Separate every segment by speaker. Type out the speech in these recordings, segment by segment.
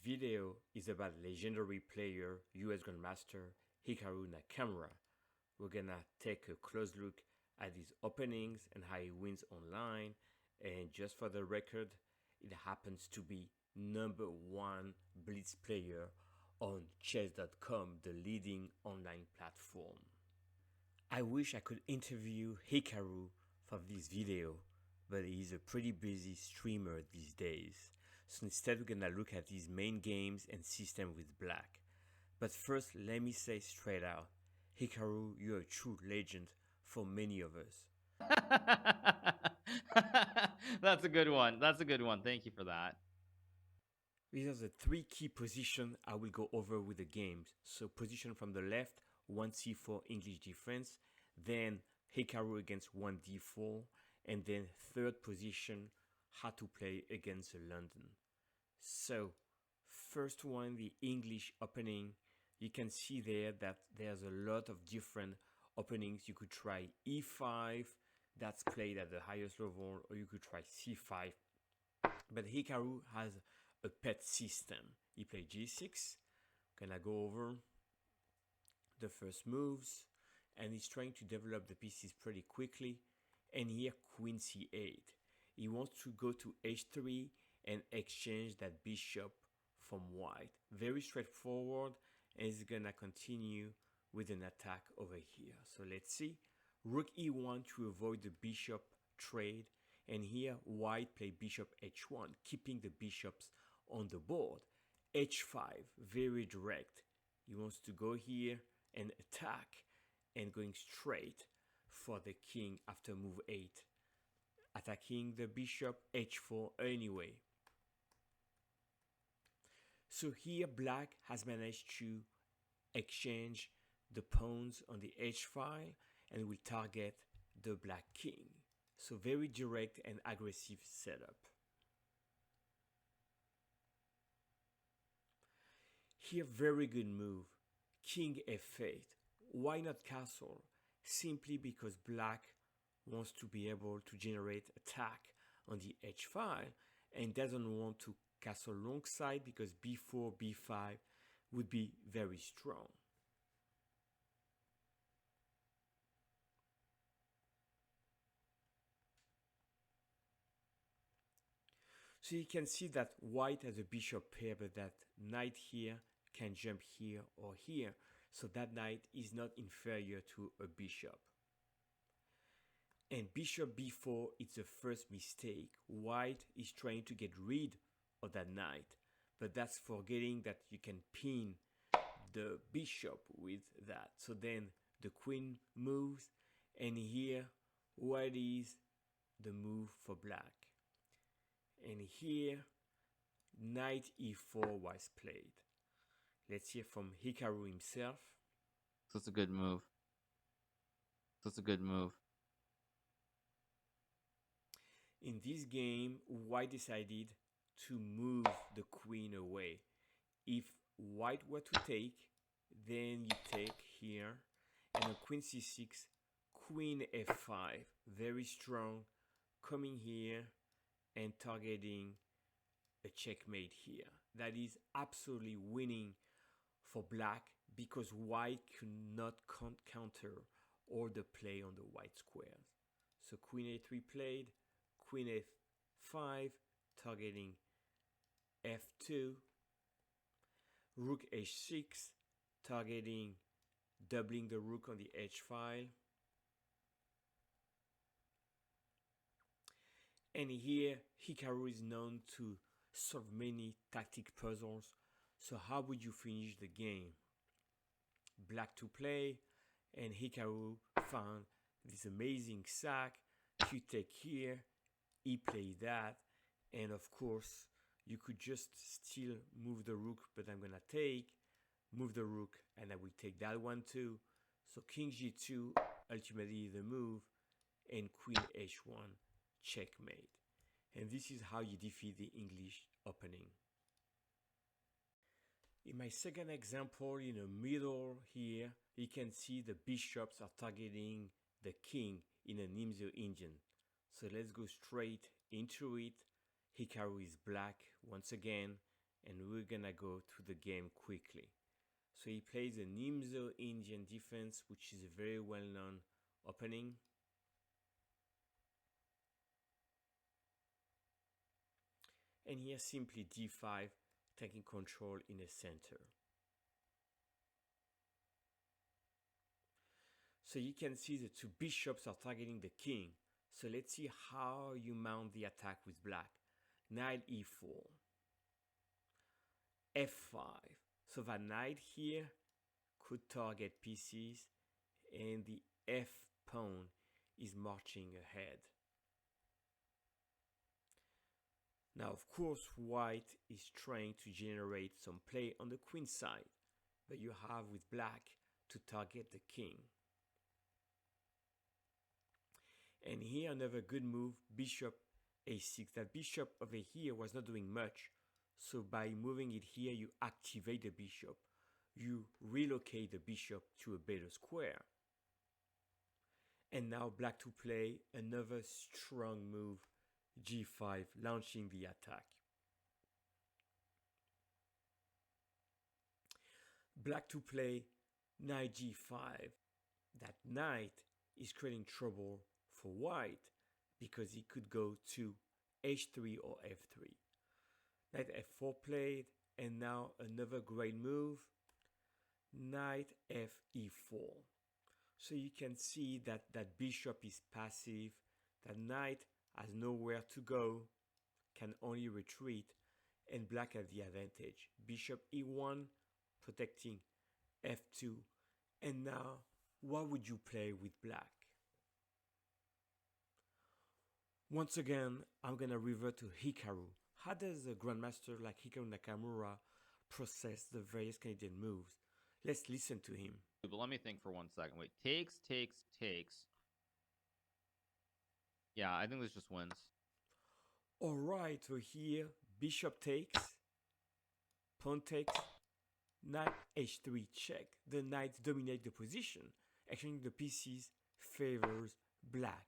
Speaker 1: video is about legendary player, US Grandmaster Hikaru Nakamura. We're gonna take a close look at his openings and how he wins online. And just for the record, it happens to be #1 Blitz player on chess.com, the leading online platform. I wish I could interview Hikaru for this video, but he's a pretty busy streamer these days. So instead we're gonna look at his main games and system with black. But first, let me say straight out, Hikaru, you're a true legend for many of us.
Speaker 2: That's a good one. That's a good one. Thank you for that.
Speaker 1: These are the 3 key positions I will go over with the games. So position from the left, 1c4 English defense, then Hikaru against 1d4, and then third position, how to play against London. So first one, the English opening, you can see there that there's a lot of different openings. You could try e5, that's played at the highest level, or you could try c5. But Hikaru has a pet system. He played g6. Gonna go over the first moves, and he's trying to develop the pieces pretty quickly. And here queen c8. He wants to go to h3 and exchange that bishop from white. Very straightforward, and he's gonna continue with an attack over here. So let's see. Rook e1 to avoid the bishop trade, and here white play bishop h1, keeping the bishops on the board. h5, very direct. He wants to go here and attack, and going straight for the king after move 8. Attacking the bishop h4 anyway. So here black has managed to exchange the pawns on the h file and will target the black king. So very direct and aggressive setup. Here very good move. King f8. Why not castle? Simply because black wants to be able to generate attack on the h file and doesn't want to castle long side because b4, b5 would be very strong. So you can see that white has a bishop pair, but that knight here can jump here or here. So that knight is not inferior to a bishop. And bishop b4 is the first mistake. White is trying to get rid of that knight, but that's forgetting that you can pin the bishop with that. So then the queen moves, and here what is the move for black? And here knight e4 was played. Let's hear from Hikaru himself.
Speaker 2: That's a good move. That's a good move.
Speaker 1: In this game, white decided to move the queen away. If white were to take, then you take here, and on queen c6, queen f5, very strong, coming here and targeting a checkmate here. That is absolutely winning for black because white could not counter all the play on the white squares. So queen a3 played, queen f5, targeting f2, rook h6, targeting doubling the rook on the h file. And here Hikaru is known to solve many tactic puzzles. So how would you finish the game? Black to play, and Hikaru found this amazing sack. You take here, he played that, and of course you could just still move the rook, but I'm gonna move the rook, and I will take that one too. So king g2, ultimately the move, and queen h1, checkmate. And this is how you defeat the English opening. In my second example, in the middle here, you can see the bishops are targeting the king in a Nimzo engine. So let's go straight into it. Hikaru is black once again, and we're gonna go to the game quickly. So he plays a Nimzo Indian defense, which is a very well-known opening. And here simply d5, taking control in the center. So you can see the two bishops are targeting the king. So let's see how you mount the attack with black. Knight e4, f5. So the knight here could target pieces, and the f pawn is marching ahead. Now, of course, white is trying to generate some play on the queen side, but you have with black to target the king. And here another good move, bishop a6. That bishop over here was not doing much, so by moving it here, you activate the bishop. You relocate the bishop to a better square. And now black to play another strong move, g5, launching the attack. Black to play knight g5. That knight is creating trouble for white because he could go to h3 or f3. Knight f4 played, and now another great move, knight fe4. So you can see that that bishop is passive, that knight has nowhere to go, can only retreat, and black has the advantage. Bishop e1, protecting f2. And now, what would you play with black? Once again, I'm going to revert to Hikaru. How does a grandmaster like Hikaru NAKAMURA process the various Canadian moves? Let's listen to him.
Speaker 2: But let me think for 1 second. Wait, takes. Yeah, I think this just wins.
Speaker 1: Alright, so here, bishop takes, pawn takes, knight h3 check. The knights dominate the position. Actually, the pieces favors black.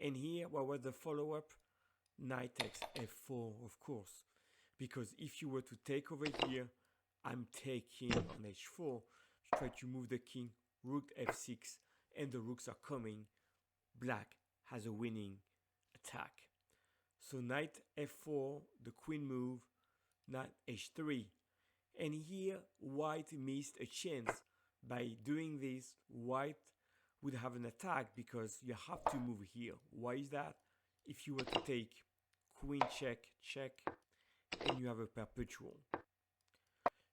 Speaker 1: And here, what was the follow-up? Knight takes f4, of course. Because if you were to take over here, I'm taking on h4. Try to move the king, rook f6, and the rooks are coming. Black has a winning attack. So knight f4, the queen move, knight h3. And here, white missed a chance. By doing this, white would have an attack because you have to move here. Why is that? If you were to take queen check, check, and you have a perpetual.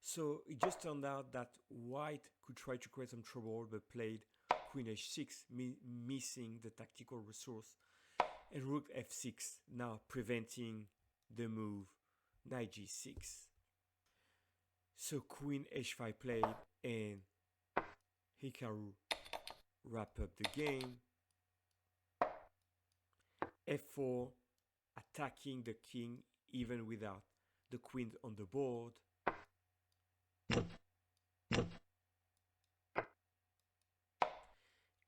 Speaker 1: So it just turned out that white could try to create some trouble, but played queen h6, missing the tactical resource, and rook f6, now preventing the move knight g6. So queen h5 played, and Hikaru wrap up the game. f4, attacking the king even without the queen on the board.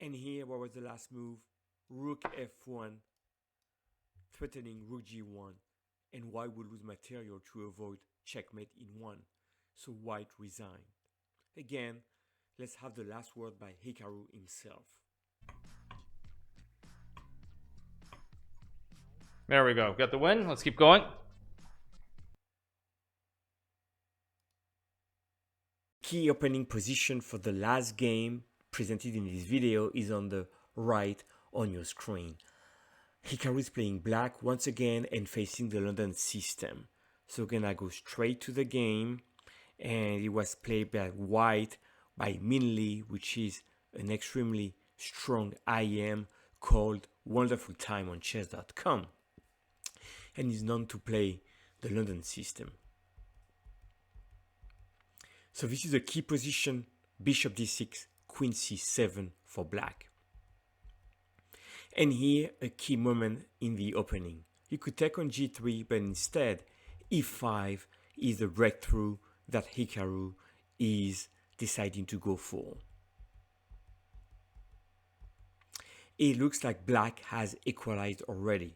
Speaker 1: And here, what was the last move? Rook f1, threatening rook g1, and white would lose material to avoid checkmate in 1. So white resigned. Again, let's have the last word by Hikaru himself.
Speaker 3: There we go. Got the win. Let's keep going.
Speaker 1: Key opening position for the last game presented in this video is on the right on your screen. Hikaru is playing black once again and facing the London system. So we're gonna go straight to the game, and it was played by white by Minh, which is an extremely strong IM called wonderfultime on chess.com, and is known to play the London system. So this is a key position, bishop d6, queen c7 for black. And here a key moment in the opening. You could take on g3, but instead e5 is the breakthrough that Hikaru is deciding to go for. It looks like black has equalized already.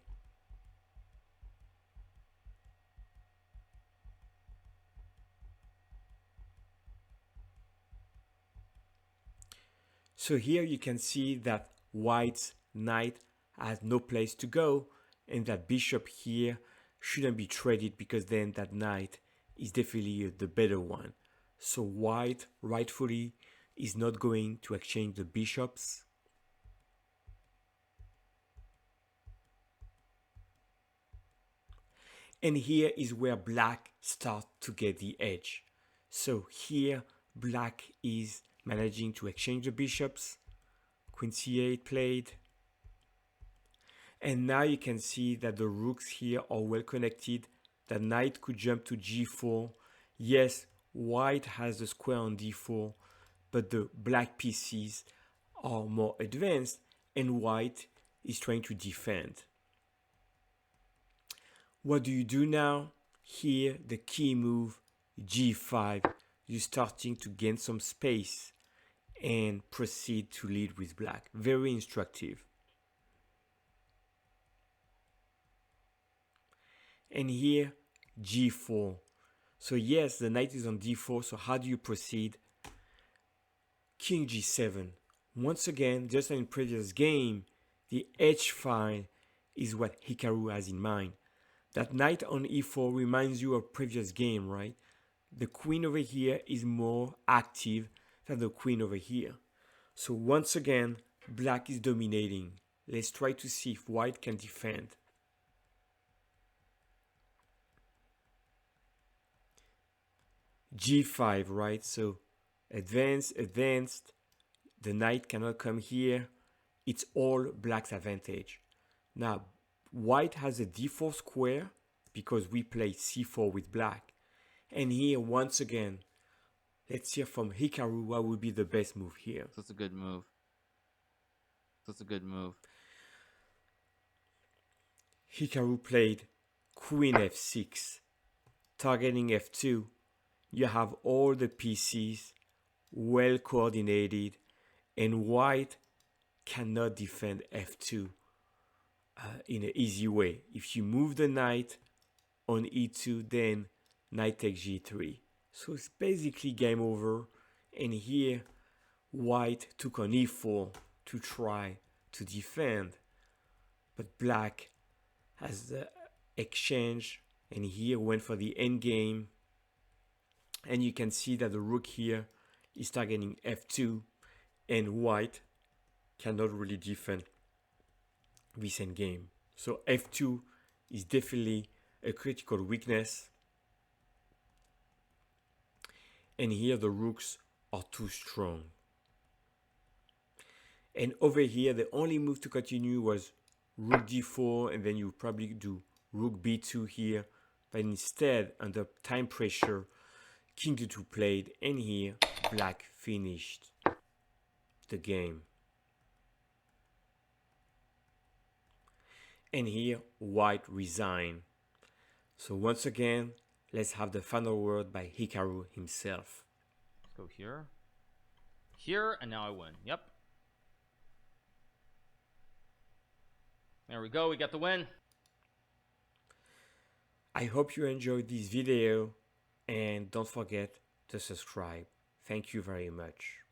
Speaker 1: So here you can see that white's knight has no place to go, and that bishop here shouldn't be traded because then that knight is definitely the better one. So white rightfully is not going to exchange the bishops. And here is where black starts to get the edge. So here black is managing to exchange the bishops. Queen c8 played. And now you can see that the rooks here are well connected. The knight could jump to g4. Yes, white has the square on d4, but the black pieces are more advanced and white is trying to defend. What do you do now? Here, the key move, g5. You're starting to gain some space and proceed to lead with black. Very instructive. And here, g4. So yes, the knight is on d4, so how do you proceed? King g7. Once again, just like in previous game, the h file is what Hikaru has in mind. That knight on e4 reminds you of previous game, right? The queen over here is more active than the queen over here. So once again, black is dominating. Let's try to see if white can defend. g5, right? So advanced. The knight cannot come here. It's all black's advantage. Now, white has a d4 square because we play c4 with black. And here, once again, let's hear from Hikaru what would be the best move here.
Speaker 2: That's a good move. That's a good move.
Speaker 1: Hikaru played queen f6, targeting f2. You have all the pieces well coordinated, and white cannot defend f2 in an easy way. If you move the knight on e2, then knight takes g3. So it's basically game over. And here, white took on e4 to try to defend. But black has the exchange, and here went for the endgame. And you can see that the rook here is targeting f2, and white cannot really defend this endgame. So f2 is definitely a critical weakness. And here the rooks are too strong. And over here, the only move to continue was rook d4, and then you probably do rook b2 here. But instead, under time pressure, king d2 played, and here black finished the game. And here white resigned. So once again, let's have the final word by Hikaru himself.
Speaker 3: Let's go here. Here, and now I win. Yep. There we go. We got the win.
Speaker 1: I hope you enjoyed this video, and don't forget to subscribe. Thank you very much.